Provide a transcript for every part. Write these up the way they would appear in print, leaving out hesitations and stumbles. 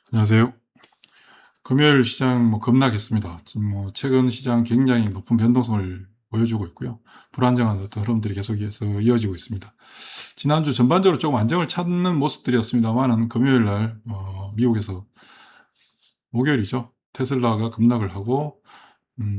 안녕하세요. 금요일 시장 급락했습니다. 지금 최근 시장 굉장히 높은 변동성을 보여주고 있고요. 불안정한 어떤 흐름들이 계속해서 이어지고 있습니다. 지난주 전반적으로 조금 안정을 찾는 모습들이었습니다만은 금요일 날 미국에서 목요일이죠. 테슬라가 급락을 하고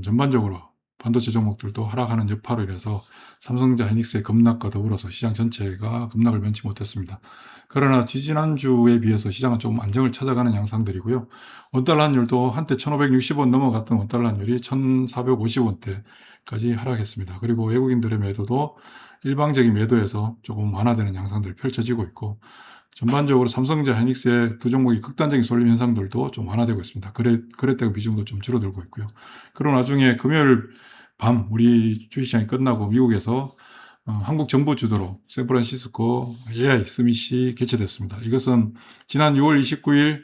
전반적으로 반도체 종목들도 하락하는 여파로 인해서 삼성전자 하이닉스의 급락과 더불어서 시장 전체가 급락을 면치 못했습니다. 그러나 지지난주에 비해서 시장은 조금 안정을 찾아가는 양상들이고요. 원달러 환율도 한때 1560원 넘어갔던 원달러 환율이 1450원대까지 하락했습니다. 그리고 외국인들의 매도도 일방적인 매도에서 조금 완화되는 양상들이 펼쳐지고 있고, 전반적으로 삼성전자 하이닉스의 두 종목이 극단적인 쏠림 현상들도 좀 완화되고 있습니다. 거래대금 비중도 좀 줄어들고 있고요. 그런 와중에 금요일 밤 우리 주식시장이 끝나고 미국에서 한국 정부 주도로 샌프란시스코 AI 서밋이 개최됐습니다. 이것은 지난 6월 29일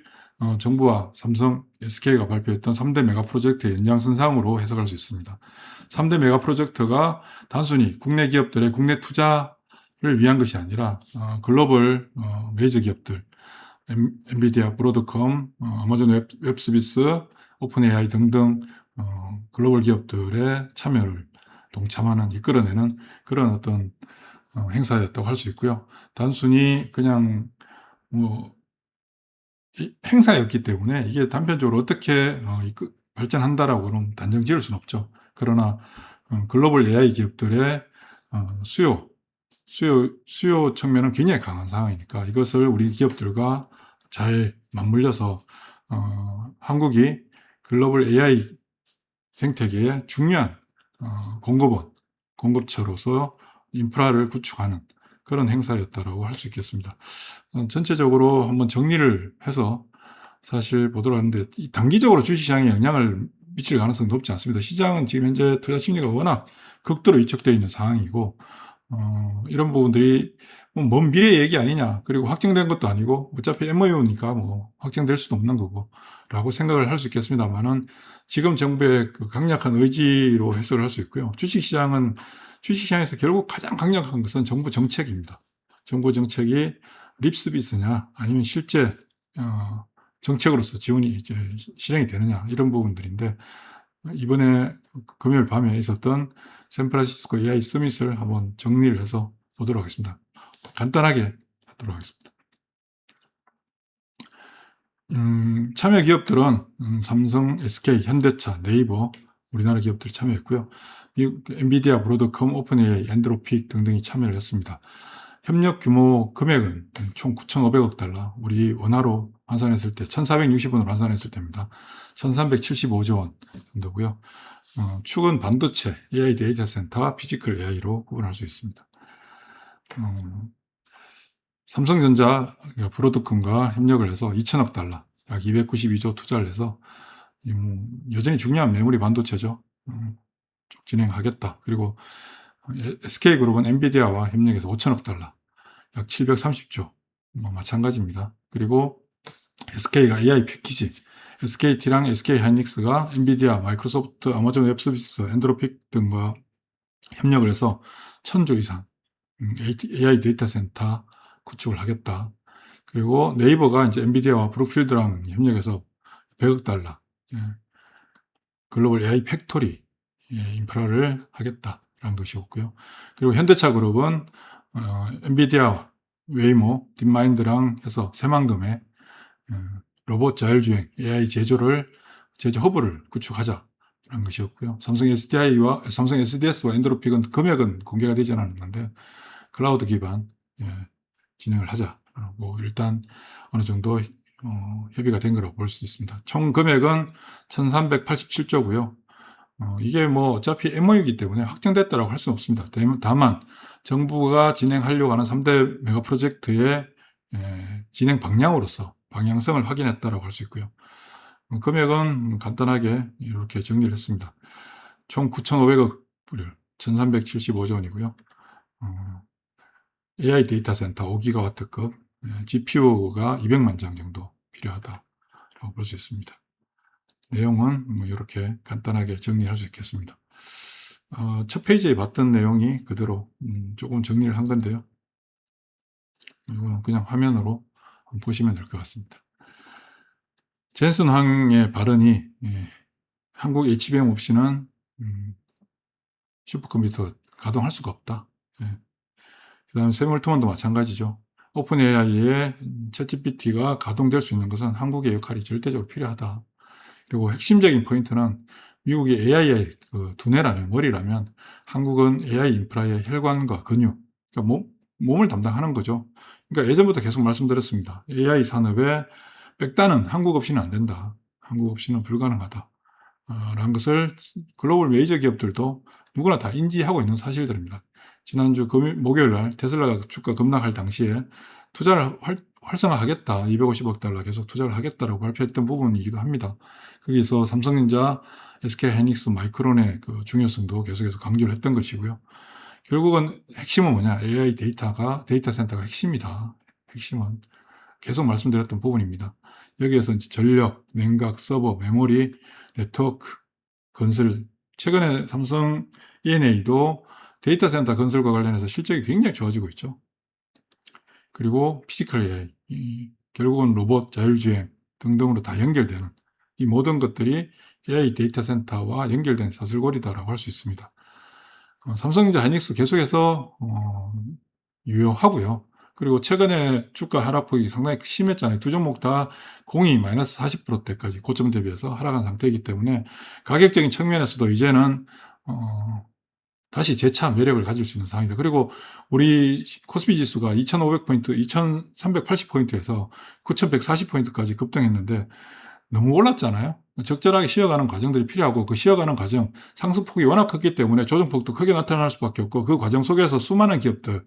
정부와 삼성, SK가 발표했던 3대 메가 프로젝트의 연장선상으로 해석할 수 있습니다. 3대 메가 프로젝트가 단순히 국내 기업들의 국내 투자를 위한 것이 아니라 글로벌 메이저 기업들, 엔비디아, 브로드컴, 아마존 웹서비스, 오픈 AI 등등 글로벌 기업들의 참여를 동참하는, 이끌어내는 그런 어떤 행사였다고 할 수 있고요. 단순히 그냥 행사였기 때문에 이게 단편적으로 어떻게 발전한다라고는 단정 지을 수는 없죠. 그러나 글로벌 AI 기업들의 수요 측면은 굉장히 강한 상황이니까 이것을 우리 기업들과 잘 맞물려서 한국이 글로벌 AI 생태계의 중요한 공급처로서 인프라를 구축하는 그런 행사였다라고 할 수 있겠습니다. 전체적으로 한번 정리를 해서 사실 보도록 하는데, 단기적으로 주식시장에 영향을 미칠 가능성은 높지 않습니다. 시장은 지금 현재 투자 심리가 워낙 극도로 위축되어 있는 상황이고, 이런 부분들이 먼 미래 얘기 아니냐, 그리고 확정된 것도 아니고 어차피 MOU니까 확정될 수도 없는 거고 라고 생각을 할 수 있겠습니다만은, 지금 정부의 그 강력한 의지로 해석을 할 수 있고요. 주식시장에서 결국 가장 강력한 것은 정부 정책입니다. 정부 정책이 립서비스냐 아니면 실제 정책으로서 지원이 이제 실행이 되느냐, 이런 부분들인데, 이번에 금요일 밤에 있었던 샌프란시스코 AI 서밋을 한번 정리를 해서 보도록 하겠습니다. 간단하게 하도록 하겠습니다. 참여 기업들은 삼성, SK, 현대차, 네이버, 우리나라 기업들이 참여했고요. 미국 엔비디아, 브로드컴, 오픈AI, 엔드로픽 등등이 참여를 했습니다. 협력 규모 금액은 총 9,500억 달러, 우리 원화로 환산했을 때 1,460원으로 환산했을 때입니다. 1,375조 원 정도고요. 축은 반도체, AI 데이터 센터, 피지컬 AI로 구분할 수 있습니다. 삼성전자, 브로드컴과 협력을 해서 2천억 달러, 약 292조 투자를 해서 여전히 중요한 메모리 반도체죠. 쭉 진행하겠다. 그리고 SK그룹은 엔비디아와 협력해서 5천억 달러, 약 730조, 마찬가지입니다. 그리고 SK가 AI 패키지, SKT랑 SK하이닉스가 엔비디아, 마이크로소프트, 아마존 웹서비스, 엔드로픽 등과 협력을 해서 1,000조 이상 AI 데이터 센터 구축을 하겠다. 그리고 네이버가 이제 엔비디아와 브룩필드랑 협력해서 100억 달러 글로벌 AI 팩토리 인프라를 하겠다라는 것이었고요. 그리고 현대차 그룹은 엔비디아, 웨이모, 딥마인드랑 해서 새만금의 로봇 자율주행 AI 제조 허브를 구축하자라는 것이었고요. 삼성 SDS와 엔드로픽은 금액은 공개가 되지 않았는데 클라우드 기반 진행을 하자라고 일단 어느 정도 협의가 된 거라고 볼 수 있습니다. 총 금액은 1,387조고요. 이게 어차피 MOU이기 때문에 확정됐다라고 할 수는 없습니다. 다만 정부가 진행하려고 하는 3대 메가 프로젝트의 진행 방향성을 확인했다라고 할 수 있고요. 금액은 간단하게 이렇게 정리를 했습니다. 총 9,500억 불, 1,375조 원이고요. AI 데이터 센터 5기가와트급, GPU가 200만 장 정도 필요하다라고 볼 수 있습니다. 내용은 이렇게 간단하게 정리할 수 있겠습니다. 첫 페이지에 봤던 내용이 그대로 조금 정리를 한 건데요. 이거는 그냥 화면으로 보시면 될 것 같습니다. 젠슨 황의 발언이 한국 HBM 없이는 슈퍼컴퓨터 가동할 수가 없다. 그 다음에 샘 올트먼도 마찬가지죠. 오픈 AI의 챗GPT가 가동될 수 있는 것은 한국의 역할이 절대적으로 필요하다. 그리고 핵심적인 포인트는 미국이 AI의 그 두뇌라면, 머리라면 한국은 AI 인프라의 혈관과 근육, 그러니까 몸을 담당하는 거죠. 그러니까 예전부터 계속 말씀드렸습니다. AI 산업에 백단은 한국 없이는 안 된다. 한국 없이는 불가능하다. 라는 것을 글로벌 메이저 기업들도 누구나 다 인지하고 있는 사실들입니다. 지난주 목요일 날 테슬라가 주가 급락할 당시에 투자를 활성화하겠다. 250억 달러 계속 투자를 하겠다라고 발표했던 부분이기도 합니다. 거기서 삼성전자, SK하이닉스, 마이크론의 그 중요성도 계속해서 강조를 했던 것이고요. 결국은 핵심은 뭐냐? AI 데이터 센터가 핵심이다. 핵심은 계속 말씀드렸던 부분입니다. 여기에서 전력, 냉각, 서버, 메모리, 네트워크, 건설, 최근에 삼성 E&A도 데이터 센터 건설과 관련해서 실적이 굉장히 좋아지고 있죠. 그리고 피지컬 AI, 결국은 로봇, 자율주행 등등으로 다 연결되는 이 모든 것들이 AI 데이터 센터와 연결된 사슬고리다라고 할 수 있습니다. 삼성전자 하이닉스 계속해서 유효하고요. 그리고 최근에 주가 하락폭이 상당히 심했잖아요. 두 종목 다 공이 마이너스 40%대까지 고점 대비해서 하락한 상태이기 때문에 가격적인 측면에서도 이제는 다시 재차 매력을 가질 수 있는 상황이다. 그리고 우리 코스피 지수가 2,500포인트, 2,380포인트에서 9,140포인트까지 급등했는데 너무 올랐잖아요. 적절하게 쉬어가는 과정들이 필요하고 그 쉬어가는 과정, 상승폭이 워낙 컸기 때문에 조정폭도 크게 나타날 수밖에 없고 그 과정 속에서 수많은 기업들의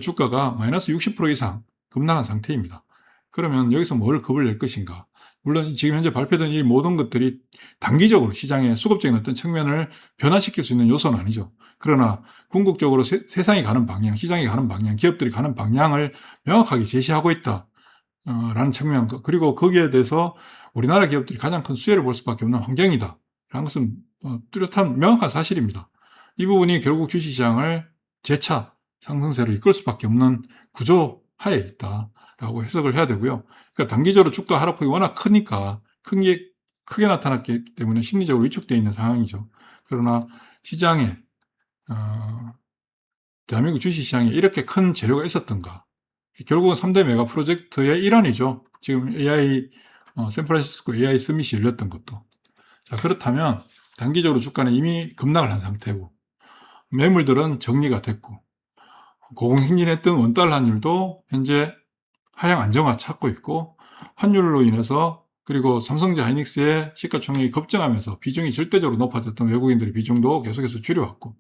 주가가 마이너스 60% 이상 급락한 상태입니다. 그러면 여기서 뭘 겁을 낼 것인가? 물론 지금 현재 발표된 이 모든 것들이 단기적으로 시장의 수급적인 어떤 측면을 변화시킬 수 있는 요소는 아니죠. 그러나 궁극적으로 세상이 가는 방향, 시장이 가는 방향, 기업들이 가는 방향을 명확하게 제시하고 있다. 라는 측면, 그리고 거기에 대해서 우리나라 기업들이 가장 큰 수혜를 볼 수밖에 없는 환경이다. 라는 것은 뚜렷한 명확한 사실입니다. 이 부분이 결국 주식시장을 재차 상승세로 이끌 수밖에 없는 구조 하에 있다라고 해석을 해야 되고요. 그러니까 단기적으로 주가 하락폭이 워낙 크니까 크게 나타났기 때문에 심리적으로 위축되어 있는 상황이죠. 그러나 시장에 대한민국 주식시장에 이렇게 큰 재료가 있었던가? 결국은 3대 메가 프로젝트의 일환이죠. 지금 AI, 샌프란시스코 AI 서밋이 열렸던 것도. 자, 그렇다면 단기적으로 주가는 이미 급락을 한 상태고, 매물들은 정리가 됐고, 고공행진했던 원달러 환율도 현재 하향 안정화 찾고 있고, 환율로 인해서 그리고 삼성전자 하이닉스의 시가총액이 급증하면서 비중이 절대적으로 높아졌던 외국인들의 비중도 계속해서 줄여왔고,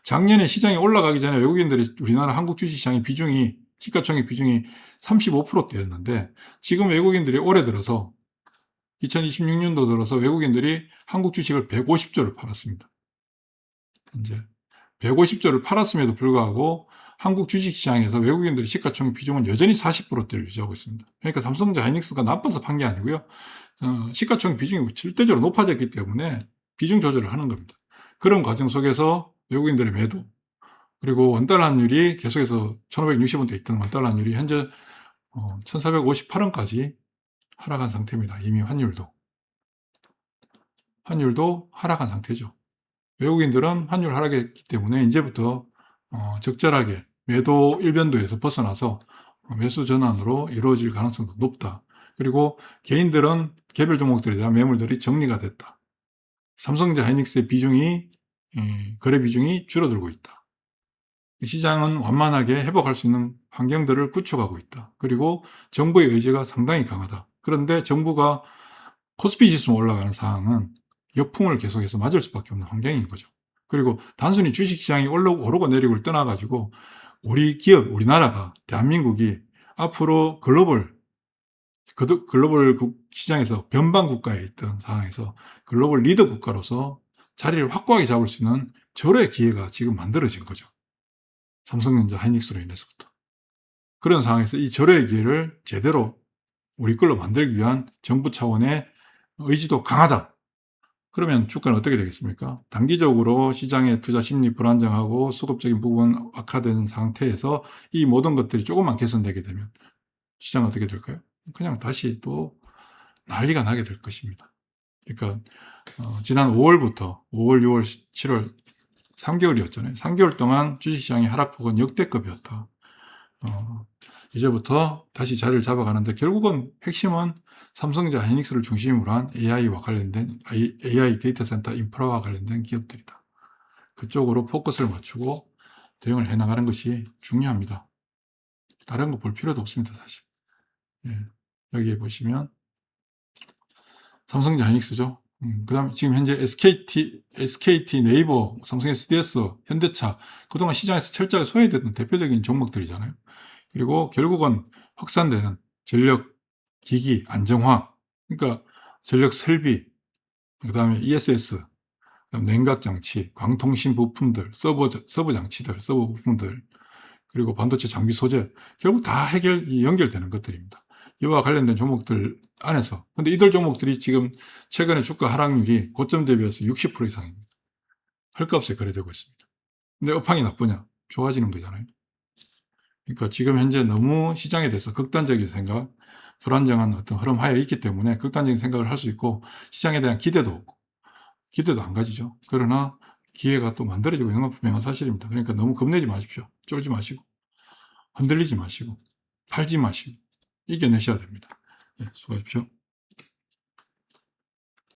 작년에 시장이 올라가기 전에 외국인들이 우리나라 한국 주식시장의 비중이 시가총액 비중이 35%대였는데 지금 외국인들이 올해 들어서 2026년도 들어서 외국인들이 한국 주식을 150조를 팔았습니다. 이제 150조를 팔았음에도 불구하고 한국 주식시장에서 외국인들의 시가총액 비중은 여전히 40%대를 유지하고 있습니다. 그러니까 삼성전자 하이닉스가 나빠서 판 게 아니고요. 시가총액 비중이 절대적으로 높아졌기 때문에 비중 조절을 하는 겁니다. 그런 과정 속에서 외국인들의 매도, 그리고 원달러 환율이 계속해서 1560원대 있던 원달러 환율이 현재 1458원까지 하락한 상태입니다. 이미 환율도 하락한 상태죠. 외국인들은 환율 하락했기 때문에 이제부터 적절하게 매도 일변도에서 벗어나서 매수 전환으로 이루어질 가능성도 높다. 그리고 개인들은 개별 종목들에 대한 매물들이 정리가 됐다. 삼성전자 하이닉스의 비중이 거래 비중이 줄어들고 있다. 시장은 완만하게 회복할 수 있는 환경들을 구축하고 있다. 그리고 정부의 의지가 상당히 강하다. 그런데 정부가 코스피 지수만 올라가는 상황은 역풍을 계속해서 맞을 수밖에 없는 환경인 거죠. 그리고 단순히 주식시장이 오르고 내리고를 떠나가지고 우리 기업, 우리나라가, 대한민국이 앞으로 글로벌 시장에서 변방 국가에 있던 상황에서 글로벌 리더 국가로서 자리를 확고하게 잡을 수 있는 절호의 기회가 지금 만들어진 거죠. 삼성전자 하이닉스로 인해서부터. 그런 상황에서 이 절호의 기회를 제대로 우리 걸로 만들기 위한 정부 차원의 의지도 강하다. 그러면 주가는 어떻게 되겠습니까? 단기적으로 시장의 투자 심리 불안정하고 수급적인 부분 악화된 상태에서 이 모든 것들이 조금만 개선되게 되면 시장은 어떻게 될까요? 그냥 다시 또 난리가 나게 될 것입니다. 그러니까 지난 5월부터 5월, 6월, 7월 3개월이었잖아요. 3개월 동안 주식시장의 하락폭은 역대급이었다. 이제부터 다시 자리를 잡아가는데 결국은 핵심은 삼성전자, 하이닉스를 중심으로 한 AI와 관련된 AI 데이터 센터 인프라와 관련된 기업들이다. 그쪽으로 포커스를 맞추고 대응을 해나가는 것이 중요합니다. 다른 거 볼 필요도 없습니다, 사실. 예, 여기에 보시면 삼성전자, 하이닉스죠. 그 다음에 지금 현재 SKT, 네이버, 삼성 SDS, 현대차 그동안 시장에서 철저하게 소외됐던 대표적인 종목들이잖아요. 그리고 결국은 확산되는 전력 기기 안정화, 그러니까 전력 설비, 그 다음에 ESS, 냉각 장치, 광통신 부품들, 서버 장치들, 서버 부품들, 그리고 반도체 장비 소재, 결국 다 연결되는 것들입니다. 이와 관련된 종목들 안에서. 근데 이들 종목들이 지금 최근에 주가 하락률이 고점 대비해서 60% 이상입니다. 헐값에 거래되고 있습니다. 근데 업황이 나쁘냐? 좋아지는 거잖아요. 그러니까 지금 현재 너무 시장에 대해서 극단적인 생각, 불안정한 어떤 흐름 하에 있기 때문에 극단적인 생각을 할 수 있고 시장에 대한 기대도 없고 기대도 안 가지죠. 그러나 기회가 또 만들어지고 있는 건 분명한 사실입니다. 그러니까 너무 겁내지 마십시오. 쫄지 마시고 흔들리지 마시고 팔지 마시고 이겨내셔야 됩니다. 예, 수고하십시오.